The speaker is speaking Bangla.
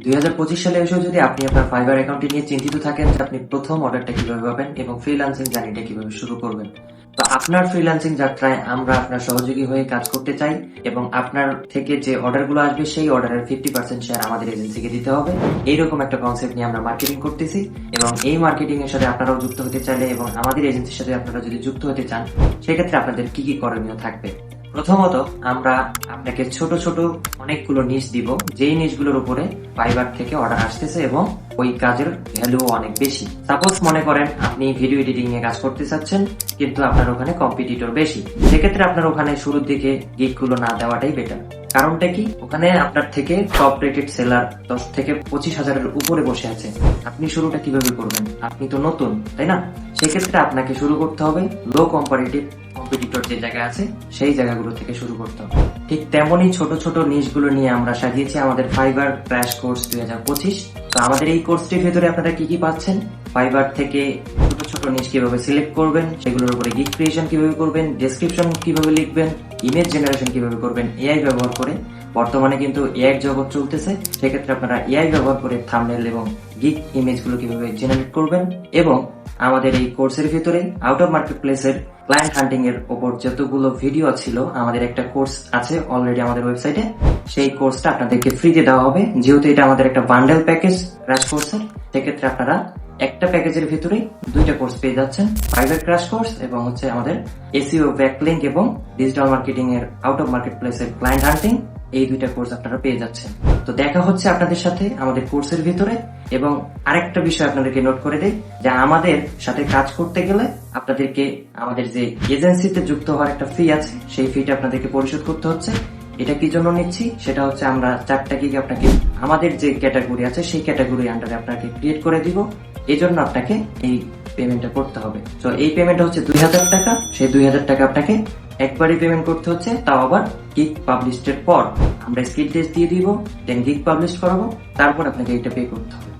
2025 সালে এসেও যদি আপনি আপনার ফাইবার অ্যাকাউন্টটি নিয়ে চিন্তিত থাকেন যে আপনি প্রথম অর্ডারটা কিভাবে পাবেন এবং ফ্রিল্যান্সিং জার্নিটা কিভাবে শুরু করবেন, তো আপনার ফ্রিল্যান্সিং যাত্রায় আমরা আপনার সহযোগী হয়ে কাজ করতে চাই এবং আপনার থেকে যে অর্ডারগুলো আসবে সেই অর্ডারের 50% শেয়ার আমাদের এজেন্সিকে দিতে হবে। এইরকম একটা কনসেপ্ট নিয়ে আমরা মার্কেটিং করতেছি এবং এই মার্কেটিং এর সাথে আপনারাও যুক্ত হতে চাইলে এবং আমাদের এজেন্সির সাথে আপনারা যদি যুক্ত হতে চান সেক্ষেত্রে আপনাদের কি কি করণীয় থাকবে। প্রথমত, আমরা আপনাকে ছোট ছোট অনেকগুলো নিশ দিব, যেই নিশগুলোর উপরে ফাইবার থেকে অর্ডার আসতেছে এবং ওই কাজের ভ্যালু অনেক বেশি। সাপোজ মনে করেন আপনি ভিডিও এডিটিং এ কাজ করতে চাচ্ছেন কিন্তু আপনার ওখানে কম্পিটিটর বেশি, সেক্ষেত্রে আপনার ওখানে শুরুর দিকে গিগ গুলো না দেওয়াটাই বেটার। কারণটা কি, ওখানে আপনার থেকে টপ রেটেড সেলার 10 থেকে 25,000-এর উপরে বসে আছে। আপনি শুরুটা কিভাবে করবেন? আপনি তো নতুন, তাই না? সেক্ষেত্রে আপনাকে শুরু করতে হবে লো কম্পারেটিভ কম্পিটিটর যে জায়গা আছে সেই জায়গাগুলো থেকে শুরু করতে হবে। ঠিক তেমনই ছোট ছোট নিশগুলো নিয়ে আমরা সাজিয়েছি আমাদের ফাইবার ক্র্যাশ কোর্স 2025। তো আমাদের এই কোর্সটির ভেতরে আপনারা কি কি পাচ্ছেন, ফাইবার থেকে ছোট ছোট নিশ কিভাবে সিলেক্ট করবেন, সেগুলোর উপরে গিগ ক্রিয়েশন কিভাবে করবেন, ডেসক্রিপশন কিভাবে লিখবেন, ইমেজ জেনারেশন কিভাবে করবেন এআই ব্যবহার করে। বর্তমানে কিন্তু এআই জগৎ চলতেছে, সেক্ষেত্রে আপনারা এআই ব্যবহার করে থাম্বনেল এবং গিগ ইমেজগুলো কিভাবে জেনারেট করবেন। এবং আমাদের এই কোর্সের ভিতরে আউট অফ মার্কেট প্লেসের ক্লায়েন্ট হান্টিং এর উপর যতগুলো ভিডিও ছিল, আমাদের একটা কোর্স আছে অলরেডি আমাদের ওয়েবসাইটে, সেই কোর্সটা আপনাদেরকে ফ্রিতে দেওয়া হবে। যেহেতু এটা আমাদের একটা বান্ডেল প্যাকেজ ক্র্যাশ কোর্সের, সেক্ষেত্রে আপনারা একটা প্যাকেজের ভিতরে দুইটা কোর্স পেয়ে যাচ্ছেন, ফাইবার ক্র্যাশ কোর্স এবং হচ্ছে আমাদের এসইও ব্যাকলিংক এবং ডিজিটাল মার্কেটিং এর আউট অফ মার্কেট প্লেসের ক্লায়েন্ট হান্টিং। এই দুইটা কোর্স আপনারা পেয়ে যাচ্ছেন। তো দেখা হচ্ছে আপনাদের সাথে আমাদের কোর্সের ভিতরে। এবং আরেকটা বিষয় আপনাদেরকে নোট করে দেই যে আমাদের সাথে কাজ করতে গেলে আপনাদেরকে আমাদের যে এজেন্সিতে যুক্ত হওয়ার একটা ফি আছে, সেই ফিটা আপনাদেরকে পরিশোধ করতে হচ্ছে। এটা কি জন্য নিচ্ছি, সেটা হচ্ছে আমরা 4টা গিগ আপনাকে আমাদের যে ক্যাটাগরি আছে সেই ক্যাটাগরি আন্ডারে আপনাকে ক্রিয়েট করে দিব। এই জন্য আপনাকে এই পেমেন্টটা করতে হবে। তো এই পেমেন্টটা হচ্ছে 2000 টাকা। সেই 2000 টাকা আপনাকে একবারই পেমেন্ট করতে হচ্ছে, তাও আবার গিগ পাবলিশের পর। আমরা স্কিল টেস্ট দিয়ে দিব, দেন গিগ পাবলিশ করাবো, তারপর আপনাকে এটা পে করতে হবে।